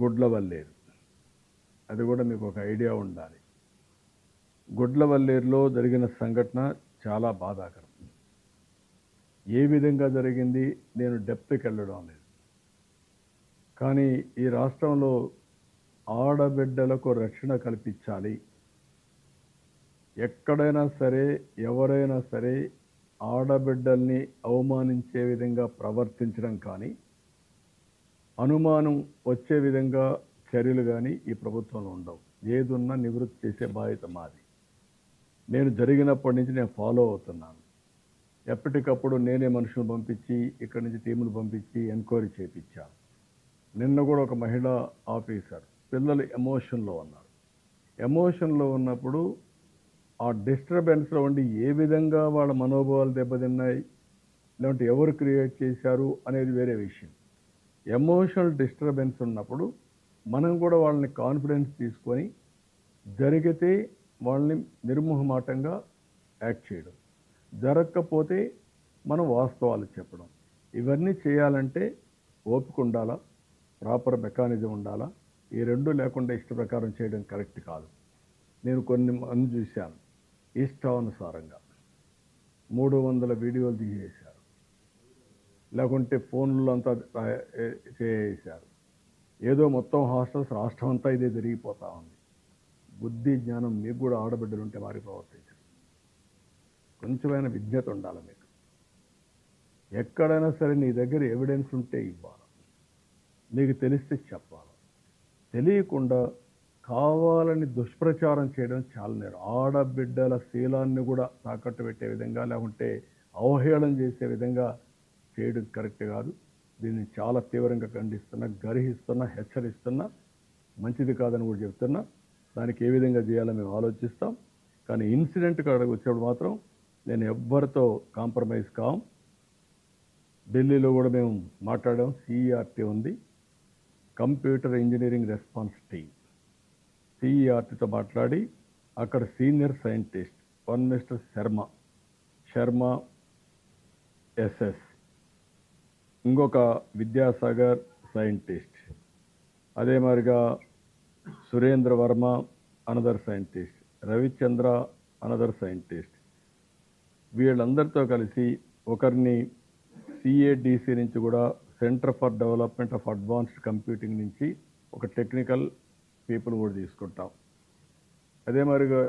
గుడ్లవల్లేరు. అది కూడా మీకు ఒక ఐడియా ఉండాలి. గుడ్లవల్లేరులో జరిగిన సంఘటన చాలా బాధాకరం. ఏ విధంగా జరిగింది నేను డెప్త్కి వెళ్ళడం లేదు. కానీ ఈ రాష్ట్రంలో ఆడబిడ్డలకు రక్షణ కల్పించాలి. ఎక్కడైనా సరే ఎవరైనా సరే ఆడబిడ్డల్ని అవమానించే విధంగా ప్రవర్తించడం కానీ అనుమానం వచ్చే విధంగా చర్యలు కానీ ఈ ప్రభుత్వంలో ఉండవు. ఏదున్నా నివృత్తి చేసే బాధ్యత మాది. నేను జరిగినప్పటి నుంచి నేను ఫాలో అవుతున్నాను. ఎప్పటికప్పుడు నేనే మనుషులు పంపించి ఇక్కడి నుంచి టీములు పంపించి ఎంక్వైరీ చేయించాను. నిన్న కూడా ఒక మహిళా ఆఫీసర్ పిల్లలు ఎమోషన్లో ఉన్నారు. ఎమోషన్లో ఉన్నప్పుడు ఆ డిస్టర్బెన్స్లో ఉండి ఏ విధంగా వాళ్ళ మనోభావాలు దెబ్బతిన్నాయి, లేదంటే ఎవరు క్రియేట్ చేశారు అనేది వేరే విషయం. ఎమోషనల్ డిస్టర్బెన్స్ ఉన్నప్పుడు మనం కూడా వాళ్ళని కాన్ఫిడెన్స్ తీసుకొని జరిగితే వాళ్ళని నిర్మోహమాటంగా యాక్ట్ చేయడం, జరగకపోతే మనం వాస్తవాలు చెప్పడం. ఇవన్నీ చేయాలంటే ఓపిక ఉండాలా, ప్రాపర్ మెకానిజం ఉండాలా. ఈ రెండు లేకుండా ఇష్ట ప్రకారం చేయడం కరెక్ట్ కాదు. నేను కొన్ని మంది చూశాను, ఇష్టానుసారంగా 300 వీడియోలు తీసేశారు, లేకుంటే ఫోన్లో అంతా చేసేశారు. ఏదో మొత్తం హాస్టల్స్ రాష్ట్రం అంతా ఇదే జరిగిపోతూ ఉంది. బుద్ధి జ్ఞానం మీకు కూడా ఆడబిడ్డలు ఉంటే వారి ప్రవర్తించరు. కొంచెమైనా విజ్ఞత ఉండాలి మీకు. ఎక్కడైనా సరే నీ దగ్గర ఎవిడెన్స్ ఉంటే ఇవ్వాలి, మీకు తెలిస్తే చెప్పాలి. తెలియకుండా కావాలని దుష్ప్రచారం చేయడం చాలా నేరం. ఆడబిడ్డల శీలాన్ని కూడా తాకట్టు పెట్టే విధంగా లేకుంటే అవహేళన చేసే విధంగా చేయడం కరెక్ట్ కాదు. దీన్ని చాలా తీవ్రంగా ఖండిస్తున్నా, గర్హిస్తున్నా, హెచ్చరిస్తున్నా. మంచిది కాదని కూడా చెప్తున్నా. దానికి ఏ విధంగా చేయాలో మేము ఆలోచిస్తాం. కానీ ఇన్సిడెంట్ కాడికి వచ్చినప్పుడు మాత్రం నేను ఎవ్వరితో కాంప్రమైజ్ కాం. ఢిల్లీలో కూడా మేము మాట్లాడాం. సిఈఆర్టీ ఉంది, కంప్యూటర్ ఇంజనీరింగ్ రెస్పాన్స్ టీమ్. సిఈఆర్టీతో మాట్లాడి అక్కడ senior scientist one mister Sharma SS, ఇంకొక విద్యాసాగర్ సైంటిస్ట్, అదే మాదిరిగా Surendra Varma another scientist, Ravichandra another scientist, వీళ్ళందరితో కలిసి ఒకరిని సిఏడిసి నుంచి కూడా centre for development of advanced computing నుంచి ఒక టెక్నికల్ పీపుల్ కూడా తీసుకుంటాం. అదే మాదిరిగా